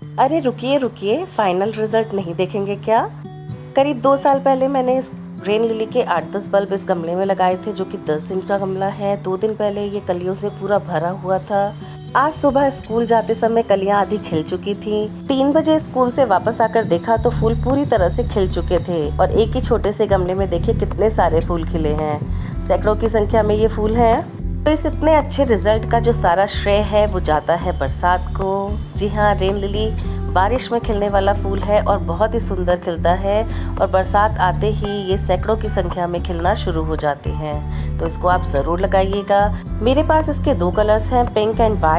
अरे रुकिए रुकिए, फाइनल रिजल्ट नहीं देखेंगे क्या? करीब 2 साल पहले मैंने इस रेन लिली के 8-10 बल्ब इस गमले में लगाए थे, जो कि 10 इंच का गमला है। 2 दिन पहले ये कलियों से पूरा भरा हुआ था। आज सुबह स्कूल जाते समय कलियां आधी खिल चुकी थी। 3 बजे स्कूल से वापस आकर देखा तो फूल पूरी तरह से खिल चुके थे और एक ही छोटे से गमले में देखिए कितने सारे फूल खिले हैं। सैकड़ों की संख्या में ये फूल हैं। तो इस इतने अच्छे रिजल्ट का जो सारा श्रेय है वो जाता है बरसात को। जी हाँ, रेन लिली बारिश में खिलने वाला फूल है और बहुत ही सुंदर खिलता है और बरसात आते ही ये सैकड़ों की संख्या में खिलना शुरू हो जाते हैं। तो इसको आप ज़रूर लगाइएगा। मेरे पास इसके 2 कलर्स हैं, पिंक एंड वाइट।